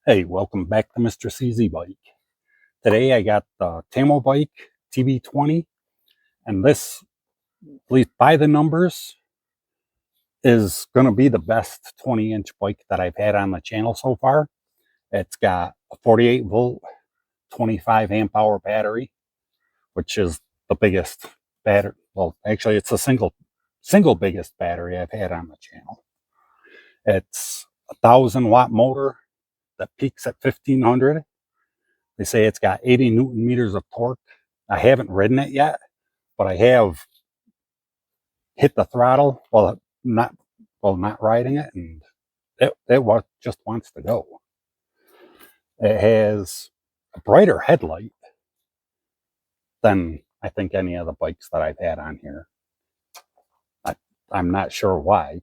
Hey, welcome back to Mr. CZ Bike. Today I got the Tamobyke TB20, and this, at least by the numbers, is going to be the best 20-inch bike that I've had on the channel so far. It's got a 48 volt, 25 amp hour battery, which is the biggest battery. Well, actually, it's the single biggest battery I've had on the channel. It's a 1,000-watt motor that peaks at 1,500. They say it's got 80 Newton meters of torque. I haven't ridden it yet, but I have hit the throttle while not riding it, and it just wants to go. It has a brighter headlight than I think any of the bikes that I've had on here. I'm not sure why,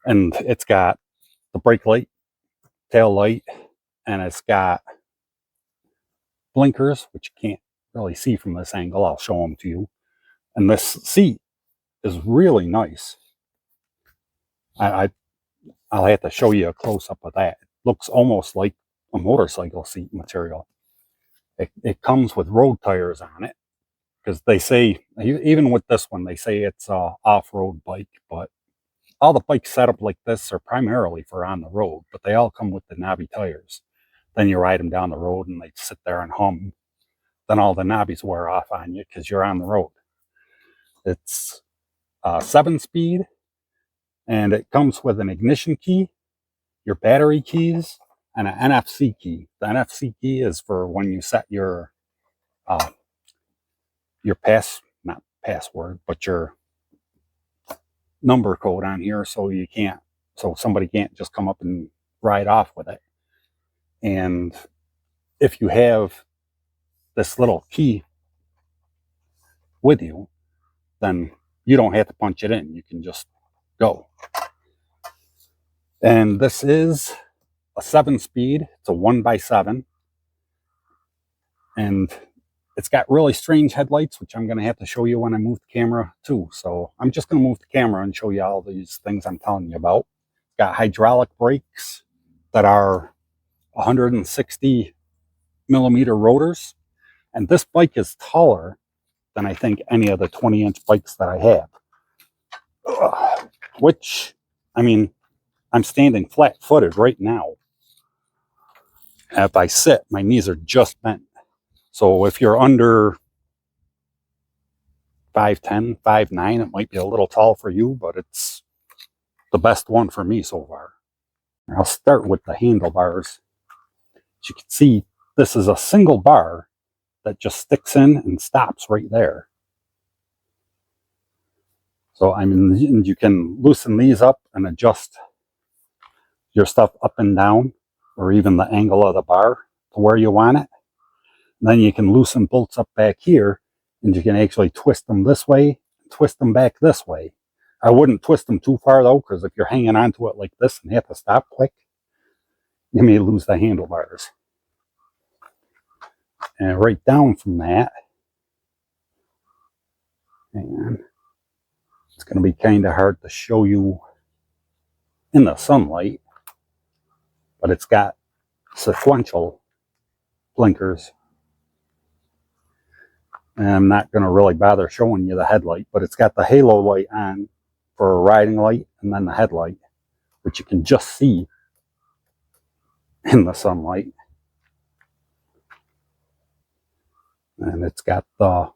and it's got the brake light, tail light, and it's got blinkers, which you can't really see from this angle. I'll show them to you. And this seat is really nice. I'll have to show you a close-up of that. It looks almost like a motorcycle seat material. It comes with road tires on it, because they say, even with this one, they say it's a off-road bike, but all the bikes set up like this are primarily for on the road, but they all come with the knobby tires. Then you ride them down the road and they sit there and hum. Then all the knobbies wear off on you because you're on the road. It's 7-speed, and it comes with an ignition key, your battery keys, and an NFC key. The NFC key is for when you set your not password, but your number code on here, so somebody can't just come up and ride off with it. And if you have this little key with you, then you don't have to punch it in. You can just go. And this is a 7-speed. It's a 1x7. And it's got really strange headlights, which I'm going to have to show you when I move the camera too. So I'm just going to move the camera and show you all these things I'm telling you about. It's got hydraulic brakes that are 160 millimeter rotors. And this bike is taller than I think any of the 20-inch bikes that I have. Which, I mean, I'm standing flat-footed right now. If I sit, my knees are just bent. So if you're under 5'10", 5'9", it might be a little tall for you, but it's the best one for me so far. I'll start with the handlebars. As you can see, this is a single bar that just sticks in and stops right there. So, I mean, you can loosen these up and adjust your stuff up and down, or even the angle of the bar to where you want it. And then you can loosen bolts up back here, and you can actually twist them this way, twist them back this way. I wouldn't twist them too far though, because if you're hanging onto it like this and have to stop quick, you may lose the handlebars. And right down from that, and it's going to be kind of hard to show you in the sunlight, but it's got sequential blinkers. And I'm not going to really bother showing you the headlight, but it's got the halo light on for a riding light, and then the headlight, which you can just see in the sunlight. And it's got the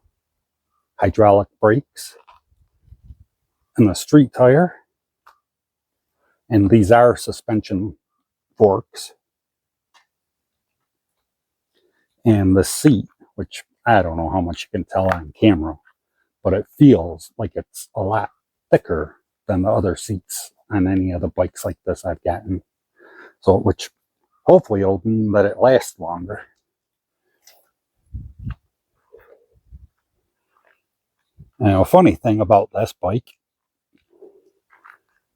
hydraulic brakes and the street tire. And these are suspension forks. And the seat, which I don't know how much you can tell on camera, but it feels like it's a lot thicker than the other seats on any of the bikes like this I've gotten. So, which hopefully will mean that it lasts longer. Now, a funny thing about this bike,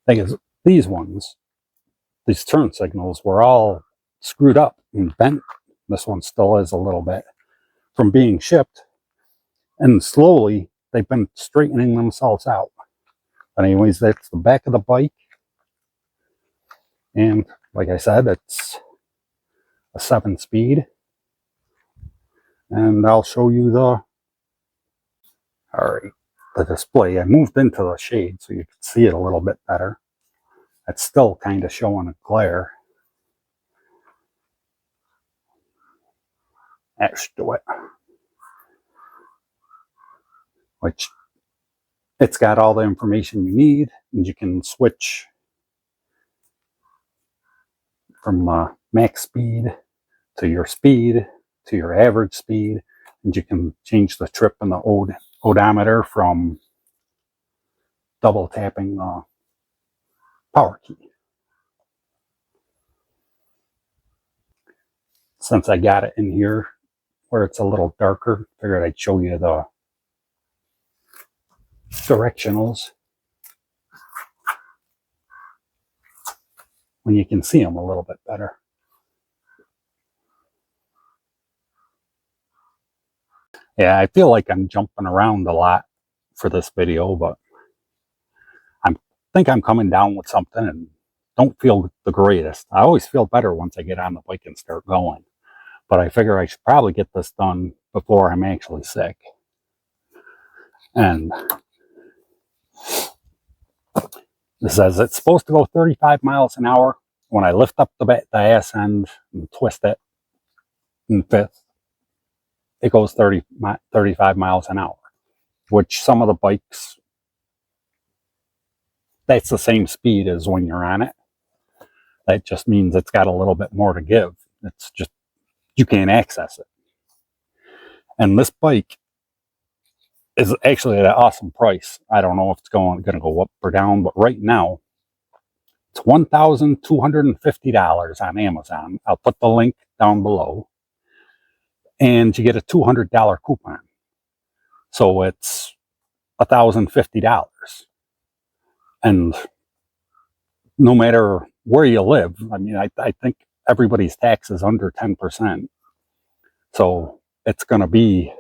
I think, is these turn signals were all screwed up and bent. This one still is a little bit from being shipped, and slowly they've been straightening themselves out. But anyways, that's the back of the bike, and like I said, it's a 7-speed. And I'll show you the display. I moved into the shade so you can see it a little bit better. It's still kind of showing a glare. That should do it. Which, it's got all the information you need, and you can switch from max speed to your average speed, and you can change the trip and the odometer from double tapping the power key. Since I got it in here where it's a little darker, figured I'd show you the directionals when you can see them a little bit better. Yeah, I feel like I'm jumping around a lot for this video, but I think I'm coming down with something and don't feel the greatest. I always feel better once I get on the bike and start going, but I figure I should probably get this done before I'm actually sick. And it says it's supposed to go 35 miles an hour. When I lift up the ass end and twist it in fifth, it goes 35 miles an hour, which some of the bikes, that's the same speed as when you're on it. That just means it's got a little bit more to give. It's just, you can't access it. And this bike is actually at an awesome price. I don't know if it's going to go up or down, but right now, it's $1,250 on Amazon. I'll put the link down below. And you get a $200 coupon. So it's $1,050. And no matter where you live, I mean, I think everybody's tax is under 10%. So it's going to be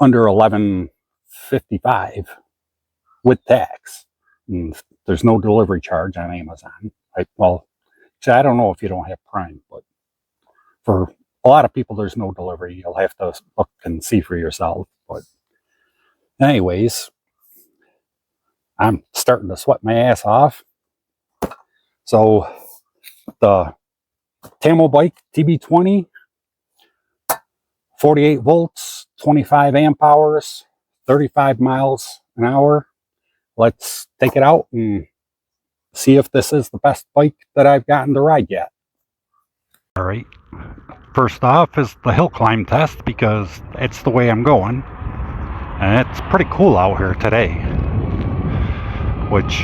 under $1,155 with tax. And there's no delivery charge on Amazon. Well, I don't know if you don't have Prime, but for a lot of people, there's no delivery. You'll have to look and see for yourself. But anyways, I'm starting to sweat my ass off. So the Tamobyke TB20, 48 volts, 25 amp hours, 35 miles an hour. Let's take it out and see if this is the best bike that I've gotten to ride yet. All right. First off is the hill climb test, because it's the way I'm going. And it's pretty cool out here today. Which,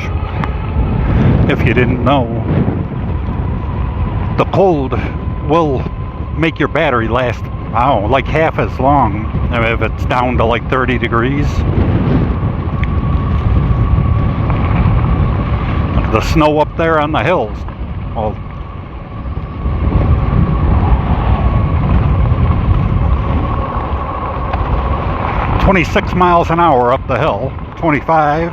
if you didn't know, the cold will make your battery last, I don't know, like half as long if it's down to like 30 degrees. The snow up there on the hills, well, 26 miles an hour up the hill, 25.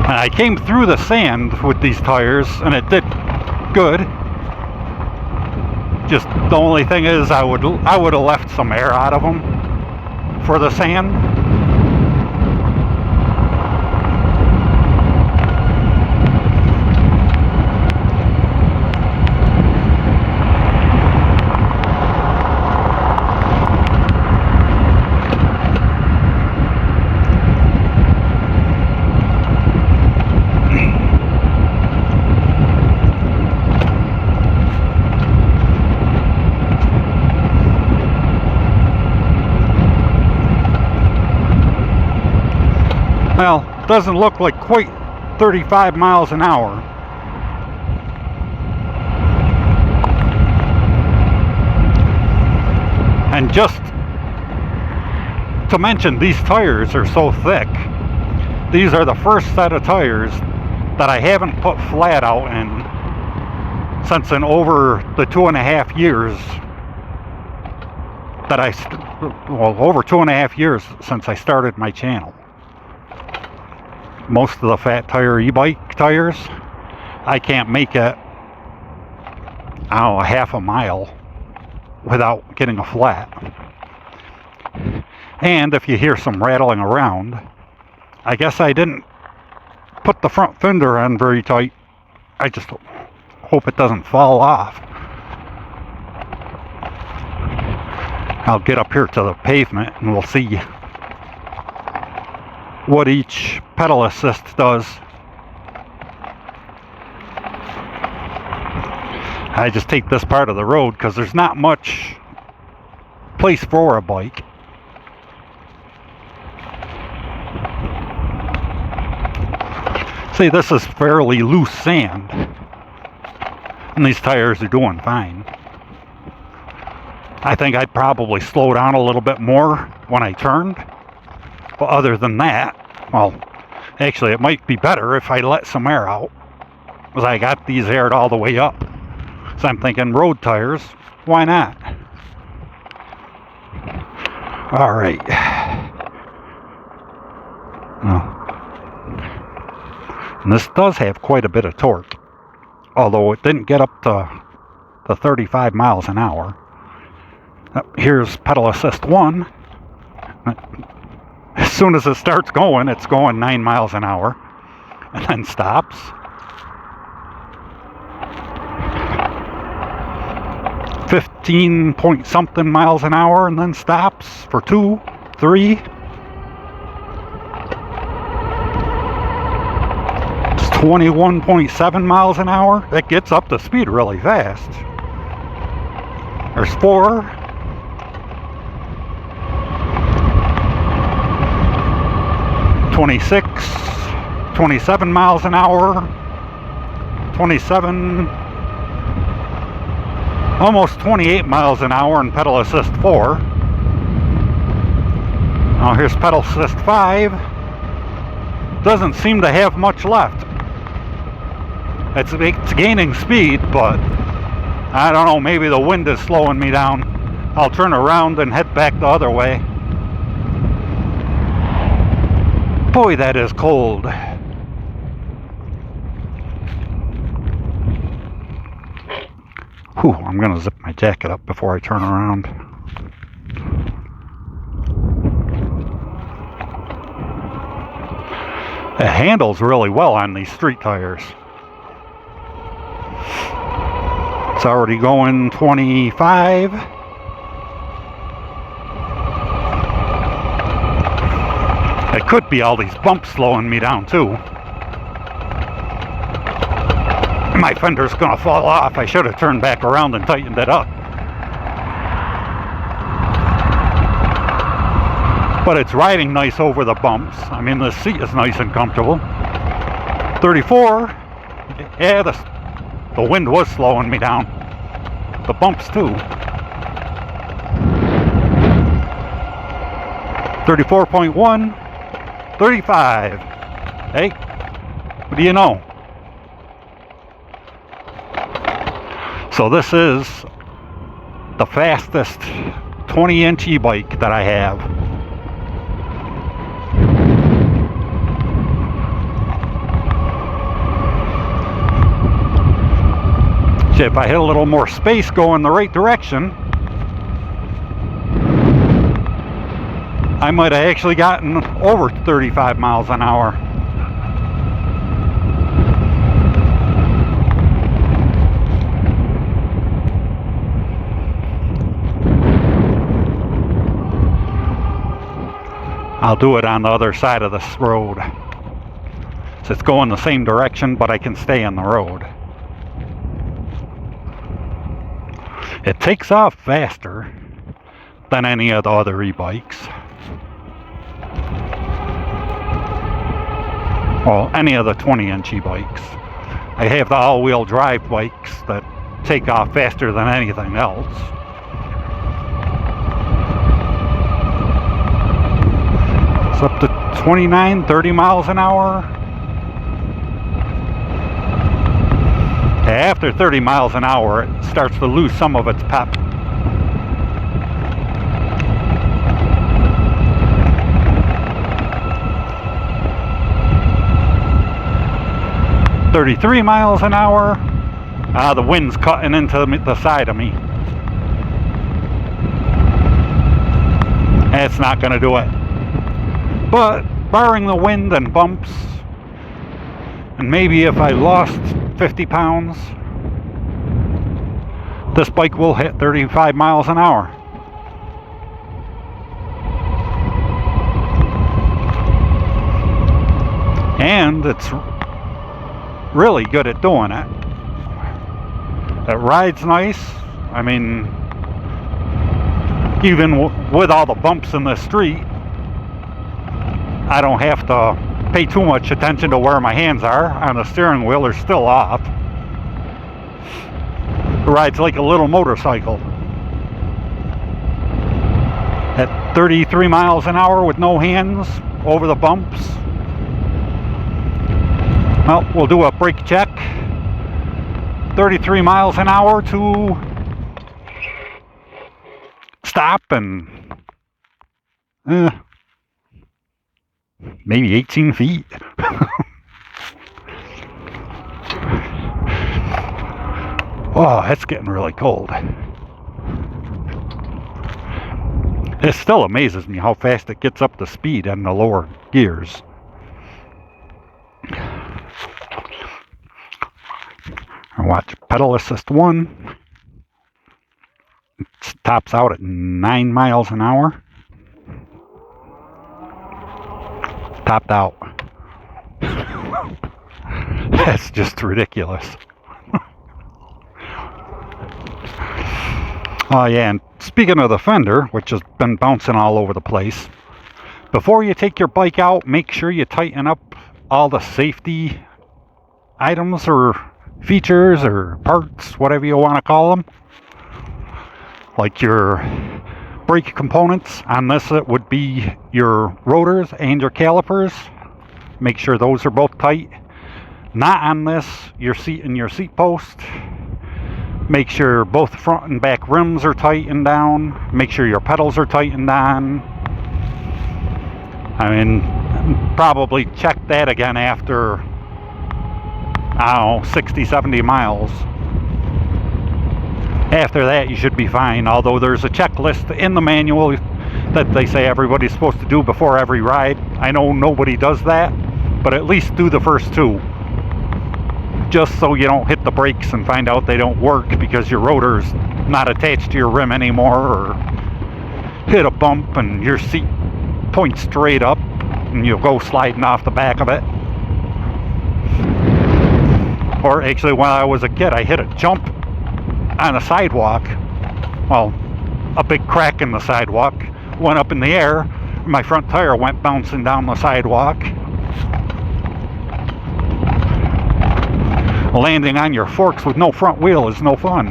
And I came through the sand with these tires and it did good. Just the only thing is I would have left some air out of them for the sand. Well, doesn't look like quite 35 miles an hour. And just to mention, these tires are so thick. These are the first set of tires that I haven't put flat out in since in over the 2.5 years that over 2.5 years since I started my channel. Most of the fat tire e-bike tires, I can't make it, I don't know, a half a mile without getting a flat. And if you hear some rattling around, I guess I didn't put the front fender on very tight. I just hope it doesn't fall off. I'll get up here to the pavement and we'll see what each pedal assist does. I just take this part of the road because there's not much place for a bike. See, this is fairly loose sand, and these tires are doing fine. I think I'd probably slow down a little bit more when I turned, but other than that, well, actually it might be better if I let some air out, because I got these aired all the way up. So I'm thinking road tires, why not? Alright. And this does have quite a bit of torque, although it didn't get up to 35 miles an hour. Here's pedal assist 1. As soon as it starts going, it's going 9 miles an hour and then stops. 15 point something miles an hour and then stops for 2, 3. It's 21.7 miles an hour. It gets up to speed really fast. There's 4. 26, 27 miles an hour, 27, almost 28 miles an hour in pedal assist 4. Now here's pedal assist 5. Doesn't seem to have much left. It's gaining speed, but I don't know, maybe the wind is slowing me down. I'll turn around and head back the other way. Boy, that is cold. Whew, I'm gonna zip my jacket up before I turn around. It handles really well on these street tires. It's already going 25. It could be all these bumps slowing me down too. My fender's gonna fall off. I should have turned back around and tightened it up. But it's riding nice over the bumps. I mean, the seat is nice and comfortable. 34. Yeah, the wind was slowing me down. The bumps too. 34.1. 35. Hey, what do you know? So this is the fastest 20-inch e-bike that I have. So if I hit a little more space going the right direction, I might have actually gotten over 35 miles an hour. I'll do it on the other side of this road. So it's going the same direction, but I can stay on the road. It takes off faster than any of the other e-bikes. Well, any of the 20-inch e-bikes. I have the all-wheel drive bikes that take off faster than anything else. It's up to 29, 30 miles an hour. After 30 miles an hour, it starts to lose some of its pep. 33 miles an hour. The wind's cutting into the side of me. It's not going to do it. But barring the wind and bumps, and maybe if I lost 50 pounds, this bike will hit 35 miles an hour. And it's really good at doing it. It rides nice. I mean, even with all the bumps in the street, I don't have to pay too much attention to where my hands are on the steering wheel. They're still off. It rides like a little motorcycle. At 33 miles an hour with no hands over the bumps. Well, we'll do a brake check. 33 miles an hour to stop and maybe 18 feet. Oh, it's getting really cold. It still amazes me how fast it gets up to speed in the lower gears. Watch pedal assist 1. It tops out at 9 miles an hour. Topped out. That's just ridiculous. Oh yeah, and speaking of the fender, which has been bouncing all over the place, before you take your bike out, make sure you tighten up all the safety items or features or parts, whatever you want to call them. Like your brake components. On this it would be your rotors and your calipers. Make sure those are both tight. Not on this, your seat and your seat post. Make sure both front and back rims are tightened down. Make sure your pedals are tightened on. I mean, probably check that again after, I don't know, 60, 70 miles. After that, you should be fine. Although there's a checklist in the manual that they say everybody's supposed to do before every ride. I know nobody does that, but at least do the first two. Just so you don't hit the brakes and find out they don't work because your rotor's not attached to your rim anymore, or hit a bump and your seat points straight up and you'll go sliding off the back of it. Or actually, when I was a kid, I hit a jump on a sidewalk. Well, a big crack in the sidewalk, went up in the air, my front tire went bouncing down the sidewalk. Landing on your forks with no front wheel is no fun.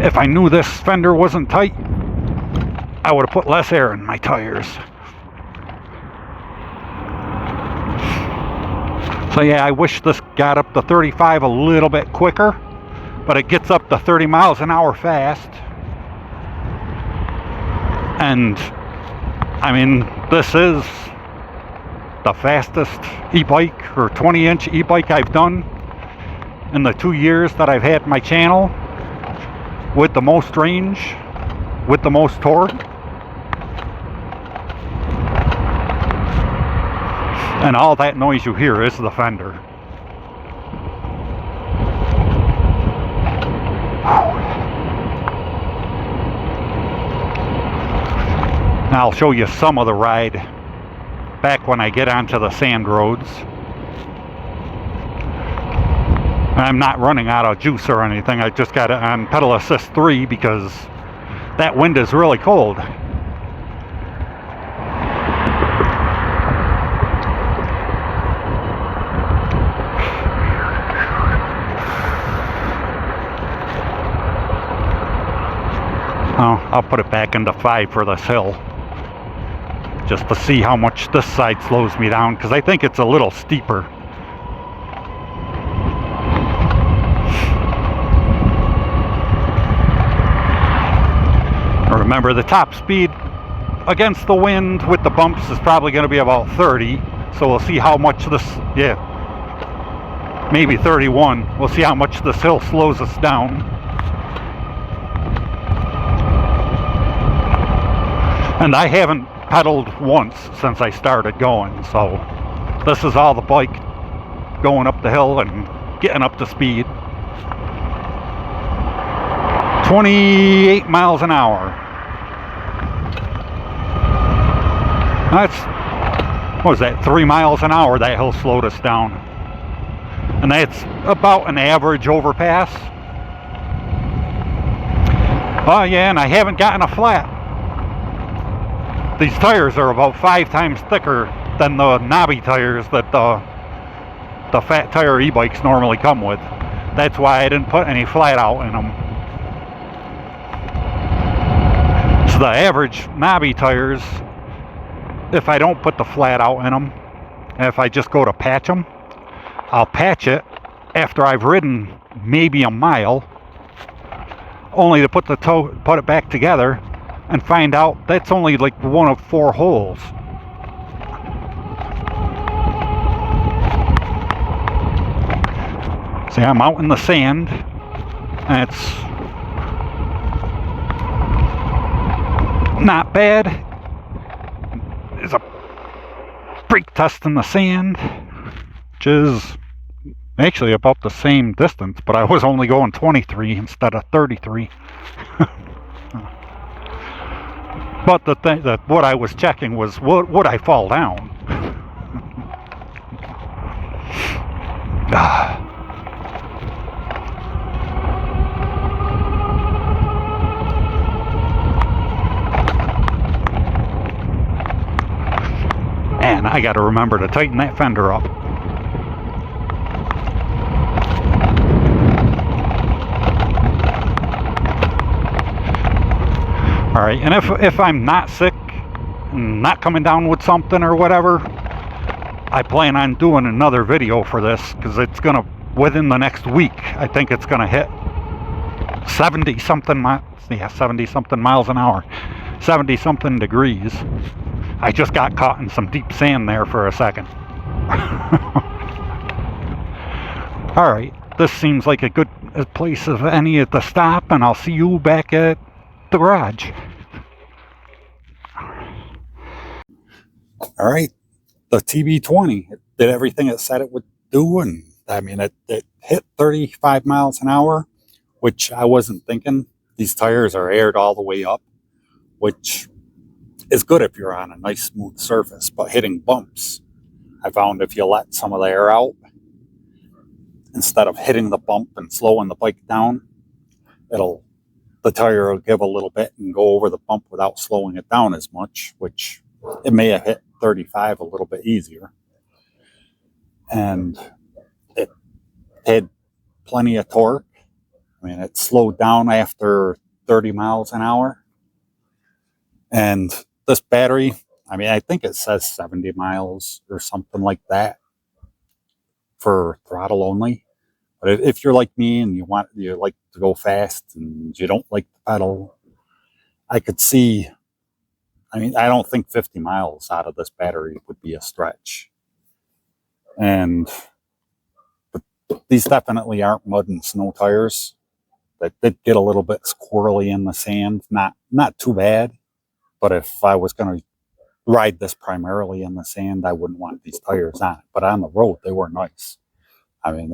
If I knew this fender wasn't tight, I would have put less air in my tires. So yeah, I wish this got up to 35 a little bit quicker, but it gets up to 30 miles an hour fast. And I mean, this is the fastest e-bike or 20-inch e-bike I've done in the 2 years that I've had my channel, with the most range, with the most torque. And all that noise you hear is the fender. Now I'll show you some of the ride back when I get onto the sand roads. I'm not running out of juice or anything. I just got it on pedal assist 3 because that wind is really cold. Oh, I'll put it back into 5 for this hill, just to see how much this side slows me down, because I think it's a little steeper. Remember, the top speed against the wind with the bumps is probably going to be about 30. so we'll see how much this, yeah, maybe 31. We'll see how much this hill slows us down. And I haven't pedaled once since I started going, so this is all the bike going up the hill and getting up to speed. 28 miles an hour. That's, what was that, 3 miles an hour that hill slowed us down. And that's about an average overpass. Oh yeah, and I haven't gotten a flat. These tires are about 5 times thicker than the knobby tires that the fat tire e-bikes normally come with. That's why I didn't put any flat out in them. So the average knobby tires, if I don't put the flat out in them, if I just go to patch them, I'll patch it after I've ridden maybe a mile, only to put it back together and find out that's only like one of 4 holes. See, I'm out in the sand, and it's not bad. There's a brake test in the sand, which is actually about the same distance, but I was only going 23 instead of 33. But the thing that what I was checking was, would I fall down? And I got to remember to tighten that fender up. Alright, and if I'm not sick, not coming down with something or whatever, I plan on doing another video for this, because it's gonna, within the next week, I think it's gonna hit 70 something miles, yeah, 70 something miles an hour, 70 something degrees. I just got caught in some deep sand there for a second. Alright, this seems like a good place of any to stop, and I'll see you back at the garage. Alright, the TB20, it did everything it said it would do, and I mean, it hit 35 miles an hour, which I wasn't thinking. These tires are aired all the way up, which is good if you're on a nice smooth surface, but hitting bumps, I found if you let some of the air out, instead of hitting the bump and slowing the bike down, the tire will give a little bit and go over the bump without slowing it down as much, which it may have hit 35 a little bit easier. And it had plenty of torque. I mean, it slowed down after 30 miles an hour. And this battery, I mean, I think it says 70 miles or something like that for throttle only. But if you're like me and you like to go fast and you don't like to pedal, I could see, I mean, I don't think 50 miles out of this battery would be a stretch. And these definitely aren't mud and snow tires. That did get a little bit squirrely in the sand. Not too bad. But if I was going to ride this primarily in the sand, I wouldn't want these tires on it. But on the road, they were nice. I mean,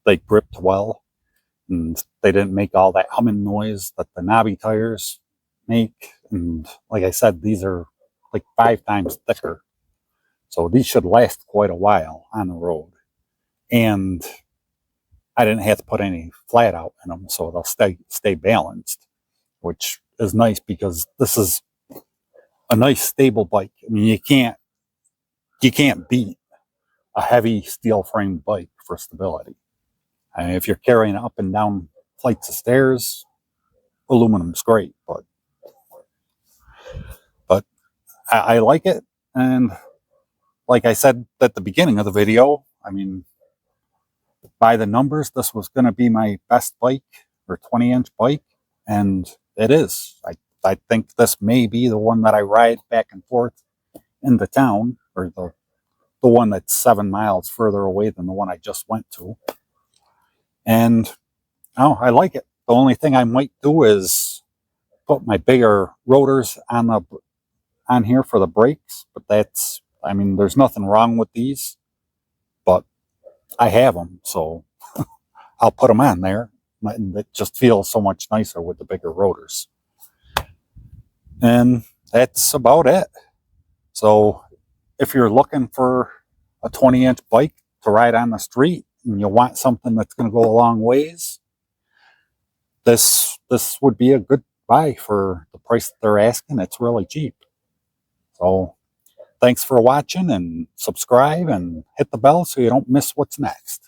they gripped well, and they didn't make all that humming noise that the knobby tires make. And like I said, these are like 5 times thicker. So these should last quite a while on the road. And I didn't have to put any flat out in them, so they'll stay balanced, which is nice because this is a nice stable bike. I mean, you can't beat a heavy steel framed bike for stability. I mean, if you're carrying it up and down flights of stairs, aluminum's great, but I like it. And like I said at the beginning of the video, I mean, by the numbers, this was going to be my best bike, or 20-inch bike, and it is. I think this may be the one that I ride back and forth in the town, or the one that's 7 miles further away than the one I just went to. And oh, I like it. The only thing I might do is put my bigger rotors on here for the brakes, but that's, I mean, there's nothing wrong with these, but I have them, so I'll put them on there. And it just feels so much nicer with the bigger rotors. And that's about it. So if you're looking for a 20-inch bike to ride on the street and you want something that's going to go a long ways, this would be a good buy for the price that they're asking. It's really cheap. So thanks for watching, and subscribe and hit the bell so you don't miss what's next.